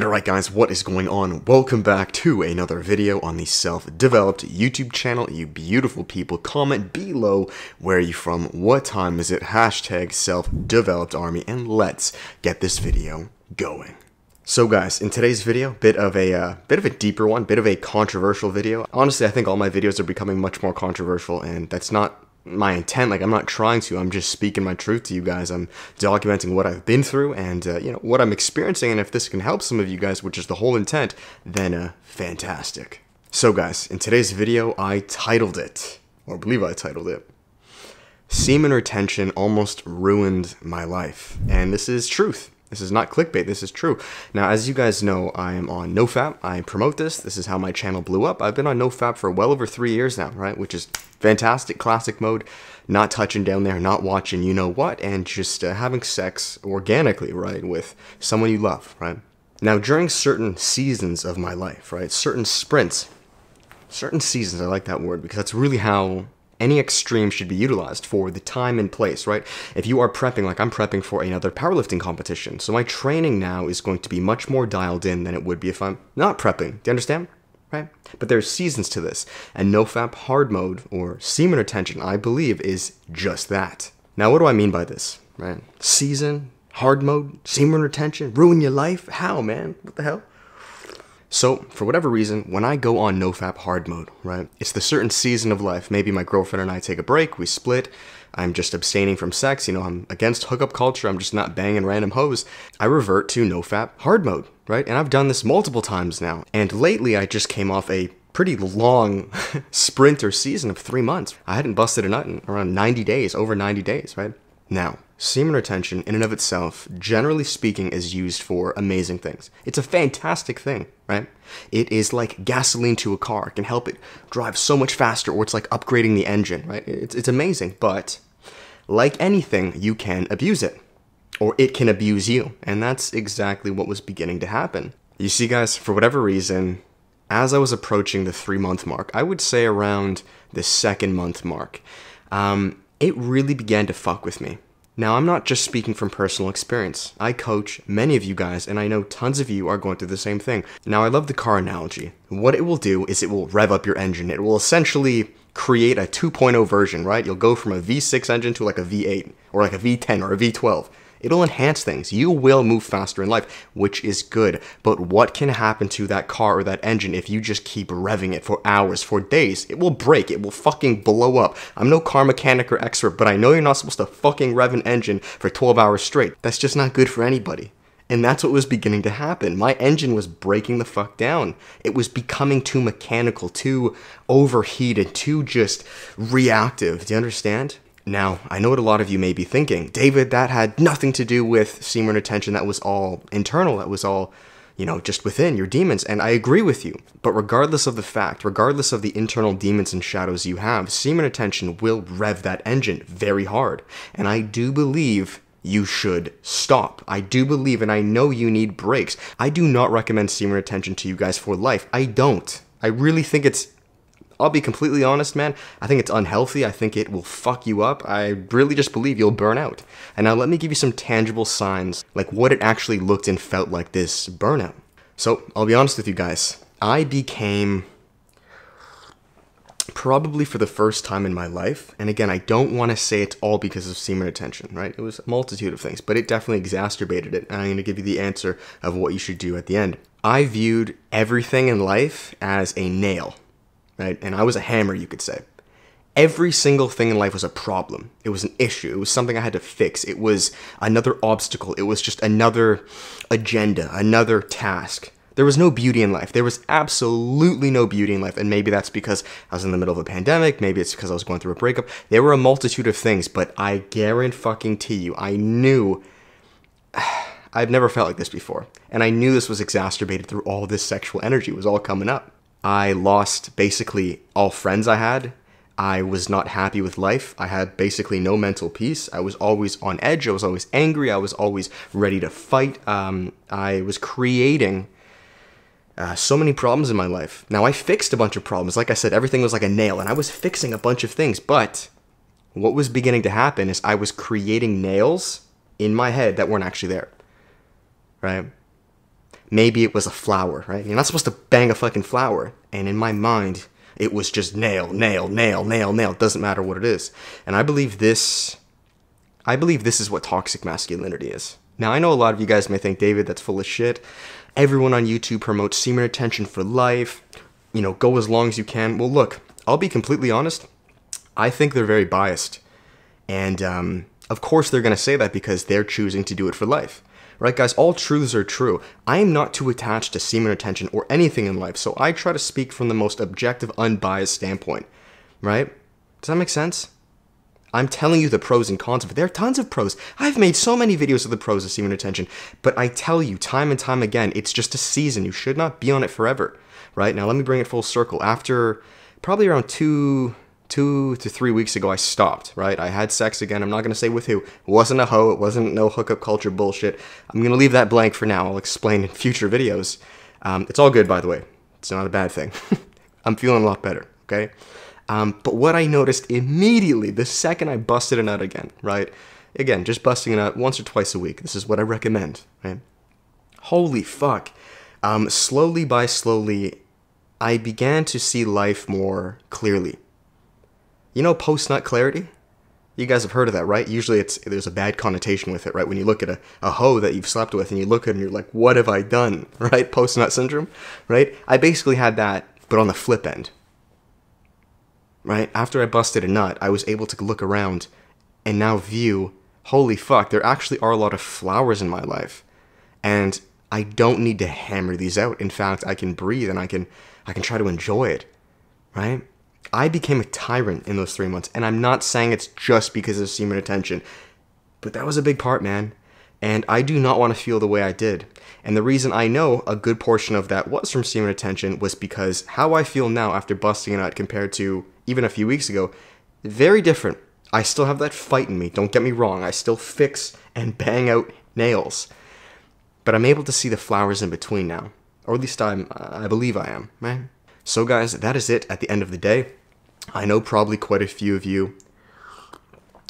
Alright guys, what is going on? Welcome back to another video on the Self-Developed YouTube channel. You beautiful people, comment below where are you from, what time is it, hashtag Self-Developed Army, and let's get this video going. So guys, in today's video, bit of a deeper one, bit of a controversial video. Honestly, I think all my videos are becoming much more controversial, and that's not my intent. Like, I'm not trying to, I'm just speaking my truth to you guys. I'm documenting what I've been through and, what I'm experiencing, and if this can help some of you guys, which is the whole intent, then, fantastic. So guys, in today's video, I titled it, or I believe I titled it, Semen Retention Almost Ruined My Life. And this is truth. This is not clickbait, this is true. Now, as you guys know, I am on NoFap. I promote this. This is how my channel blew up. I've been on NoFap for well over 3 years now, right? Which is fantastic, classic mode. Not touching down there, not watching you know what, and just having sex organically, right? With someone you love, right? Now, during certain seasons of my life, right? Certain sprints, certain seasons, I like that word because that's really how any extreme should be utilized for the time and place, right? If you are prepping, like I'm prepping for another powerlifting competition, so my training now is going to be much more dialed in than it would be if I'm not prepping. Do you understand? Right? But there's seasons to this, and NoFap hard mode, or semen retention, I believe, is just that. Now, what do I mean by this, right? Season, hard mode, semen retention, ruin your life? How, man? What the hell? So, for whatever reason, when I go on NoFap hard mode, right, it's the certain season of life. Maybe my girlfriend and I take a break, we split, I'm just abstaining from sex, I'm against hookup culture, I'm just not banging random hoes. I revert to NoFap hard mode, right? And I've done this multiple times now. And lately, I just came off a pretty long sprint or season of 3 months. I hadn't busted a nut in around 90 days, over 90 days, right? Now, semen retention in and of itself, generally speaking, is used for amazing things. It's a fantastic thing, right? It is like gasoline to a car. It can help it drive so much faster, or it's like upgrading the engine, right? It's amazing, but like anything, you can abuse it, or it can abuse you, and that's exactly what was beginning to happen. You see, guys, for whatever reason, as I was approaching the 3-month mark, I would say around the 2nd month mark, it really began to fuck with me. Now, I'm not just speaking from personal experience. I coach many of you guys, and I know tons of you are going through the same thing. Now, I love the car analogy. What it will do is it will rev up your engine. It will essentially create a 2.0 version, right? You'll go from a V6 engine to like a V8, or like a V10, or a V12. It'll enhance things. You will move faster in life, which is good. But what can happen to that car or that engine if you just keep revving it for hours, for days? It will break. It will fucking blow up. I'm no car mechanic or expert, but I know you're not supposed to fucking rev an engine for 12 hours straight. That's just not good for anybody. And that's what was beginning to happen. My engine was breaking the fuck down. It was becoming too mechanical, too overheated, too just reactive. Do you understand? Now, I know what a lot of you may be thinking. David, that had nothing to do with semen retention. That was all internal. That was all, just within your demons. And I agree with you. But regardless of the fact, regardless of the internal demons and shadows you have, semen retention will rev that engine very hard. And I do believe you should stop. I do believe, and I know you need breaks. I do not recommend semen retention to you guys for life. I don't. I really think I'll be completely honest, man. I think it's unhealthy. I think it will fuck you up. I really just believe you'll burn out. And now let me give you some tangible signs, like what it actually looked and felt like this burnout. So, I'll be honest with you guys. I became, probably for the first time in my life, and again, I don't want to say it's all because of semen retention, right? It was a multitude of things, but it definitely exacerbated it. And I'm going to give you the answer of what you should do at the end. I viewed everything in life as a nail. Right? And I was a hammer, you could say. Every single thing in life was a problem. It was an issue. It was something I had to fix. It was another obstacle. It was just another agenda, another task. There was no beauty in life. There was absolutely no beauty in life. And maybe that's because I was in the middle of a pandemic. Maybe it's because I was going through a breakup. There were a multitude of things, but I guarantee you, I knew I've never felt like this before. And I knew this was exacerbated through all this sexual energy. It was all coming up. I lost basically all friends I had. I was not happy with life. I had basically no mental peace. I was always on edge. I was always angry. I was always ready to fight. I was creating so many problems in my life. Now, I fixed a bunch of problems. Like I said, everything was like a nail, and I was fixing a bunch of things. But what was beginning to happen is I was creating nails in my head that weren't actually there, right? maybe it was a flower, right? You're not supposed to bang a fucking flower. And in my mind, it was just nail, nail, nail, nail, nail. It doesn't matter what it is. And I believe this is what toxic masculinity is. Now, I know a lot of you guys may think, David, that's full of shit. Everyone on YouTube promotes semen retention for life. You know, go as long as you can. Well, look, I'll be completely honest. I think they're very biased. And, of course, they're going to say that because they're choosing to do it for life. Right, guys? All truths are true. I am not too attached to semen retention or anything in life, so I try to speak from the most objective, unbiased standpoint. Right? Does that make sense? I'm telling you the pros and cons of it. There are tons of pros. I've made so many videos of the pros of semen retention, but I tell you time and time again, it's just a season. You should not be on it forever. Right? Now, let me bring it full circle. After probably around 2 to 3 weeks ago, I stopped, right? I had sex again. I'm not going to say with who. It wasn't a hoe. It wasn't no hookup culture bullshit. I'm going to leave that blank for now. I'll explain in future videos. It's all good, by the way. It's not a bad thing. I'm feeling a lot better, okay? But what I noticed immediately, the second I busted a nut again, right? Again, just busting a nut once or twice a week. This is what I recommend, right? Holy fuck. Slowly by slowly, I began to see life more clearly. You know post-nut clarity? You guys have heard of that, right? Usually there's a bad connotation with it, right? When you look at a hoe that you've slept with and you look at it and you're like, what have I done, right? Post-nut syndrome, right? I basically had that, but on the flip end, right? After I busted a nut, I was able to look around and now view, holy fuck, there actually are a lot of flowers in my life. And I don't need to hammer these out. In fact, I can breathe and I can try to enjoy it, right? I became a tyrant in those 3 months, and I'm not saying it's just because of semen retention, but that was a big part, man. And I do not want to feel the way I did. And the reason I know a good portion of that was from semen retention was because how I feel now after busting a nut compared to even a few weeks ago, very different. I still have that fight in me, don't get me wrong. I still fix and bang out nails. But I'm able to see the flowers in between now. Or at least I believe I am, right? So guys, that is it at the end of the day. I know probably quite a few of you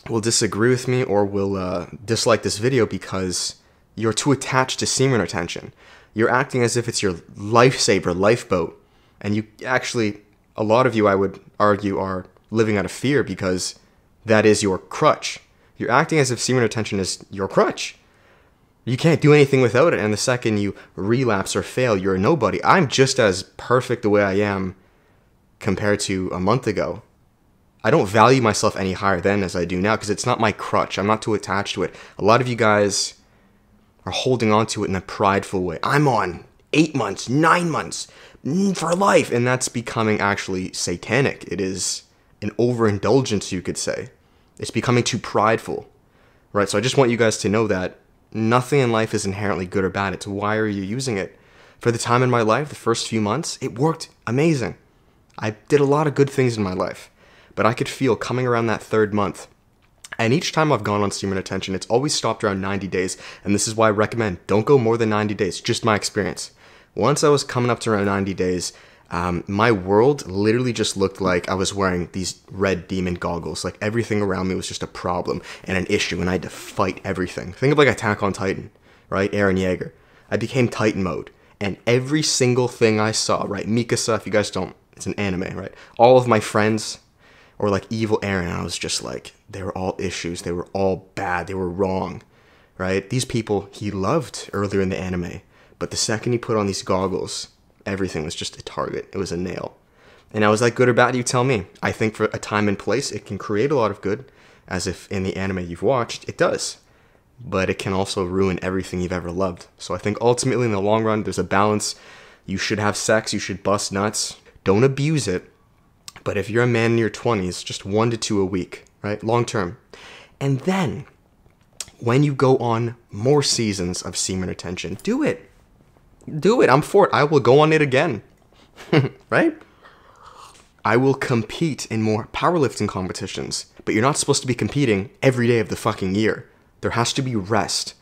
will disagree with me or will dislike this video because you're too attached to semen retention. You're acting as if it's your lifesaver, lifeboat. And you actually, a lot of you I would argue are living out of fear because that is your crutch. You're acting as if semen retention is your crutch. You can't do anything without it, and the second you relapse or fail, you're a nobody. I'm just as perfect the way I am compared to a month ago. I don't value myself any higher then as I do now because it's not my crutch. I'm not too attached to it. A lot of you guys are holding on to it in a prideful way. I'm on 8 months, 9 months, for life, and that's becoming actually satanic. It is an overindulgence, you could say. It's becoming too prideful, right? So I just want you guys to know that nothing in life is inherently good or bad. It's why are you using it? For the time in my life, the first few months, it worked amazing. I did a lot of good things in my life, but I could feel coming around that 3rd month. And each time I've gone on semen retention, it's always stopped around 90 days. And this is why I recommend don't go more than 90 days, just my experience. Once I was coming up to around 90 days, my world literally just looked like I was wearing these red demon goggles. Like everything around me was just a problem and an issue, and I had to fight everything. Think of like Attack on Titan, right? Eren Yeager. I became Titan mode, and every single thing I saw, right? Mikasa, if you guys don't, it's an anime, right? All of my friends or like evil Eren, I was just like, they were all issues. They were all bad. They were wrong, right? These people he loved earlier in the anime, but the second he put on these goggles, everything was just a target. It was a nail. And now, is that good or bad? You tell me. I think for a time and place, it can create a lot of good, as if in the anime you've watched, it does. But it can also ruin everything you've ever loved. So I think ultimately, in the long run, there's a balance. You should have sex. You should bust nuts. Don't abuse it. But if you're a man in your 20s, just 1 to 2 a week, right? Long term. And then, when you go on more seasons of semen retention, do it. Do it. I'm for it. I will go on it again. Right? I will compete in more powerlifting competitions. But you're not supposed to be competing every day of the fucking year. There has to be rest.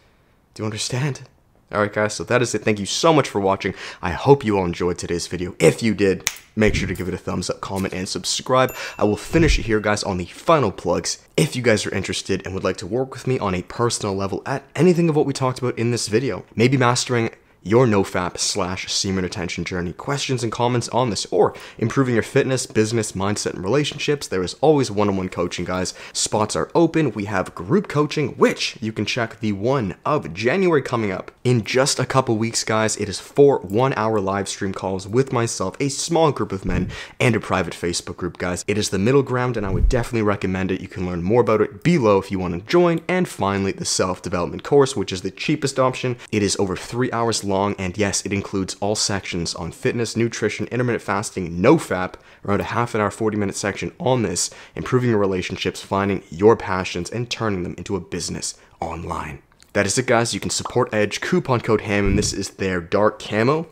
Do you understand? Alright guys, so that is it. Thank you so much for watching. I hope you all enjoyed today's video. If you did, make sure to give it a thumbs up, comment, and subscribe. I will finish it here, guys, on the final plugs. If you guys are interested and would like to work with me on a personal level at anything of what we talked about in this video, maybe mastering your nofap/semen retention journey. Questions and comments on this, or improving your fitness, business, mindset, and relationships, there is always one-on-one coaching, guys. Spots are open. We have group coaching, which you can check the 1 of January coming up. In just a couple weeks, guys, it is 4 one-hour live stream calls with myself, a small group of men, and a private Facebook group, guys. It is the middle ground, and I would definitely recommend it. You can learn more about it below if you want to join. And finally, the self-development course, which is the cheapest option. It is over 3 hours long, and yes, it includes all sections on fitness, nutrition, intermittent fasting, nofap, around a half an hour, 40-minute section on this, improving your relationships, finding your passions, and turning them into a business online. That is it, guys. You can support Edge, coupon code Hammond. This is their dark camo,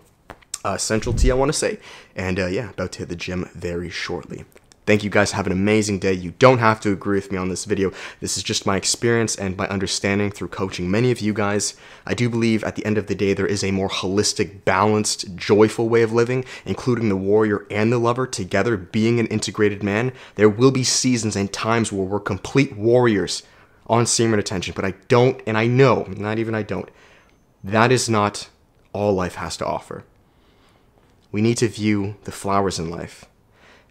central tee, I want to say. And yeah, about to hit the gym very shortly. Thank you, guys. Have an amazing day. You don't have to agree with me on this video. This is just my experience and my understanding through coaching many of you guys. I do believe at the end of the day, there is a more holistic, balanced, joyful way of living, including the warrior and the lover together being an integrated man. There will be seasons and times where we're complete warriors on semen retention, but I don't, and I know, not even I don't, that is not all life has to offer. We need to view the flowers in life.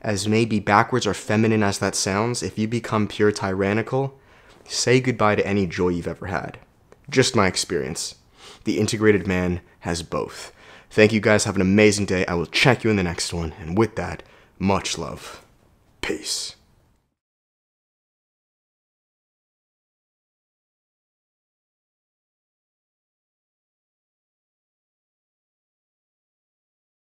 As maybe backwards or feminine as that sounds, if you become pure tyrannical, say goodbye to any joy you've ever had. Just my experience. The integrated man has both. Thank you, guys. Have an amazing day. I will check you in the next one. And with that, much love. Peace.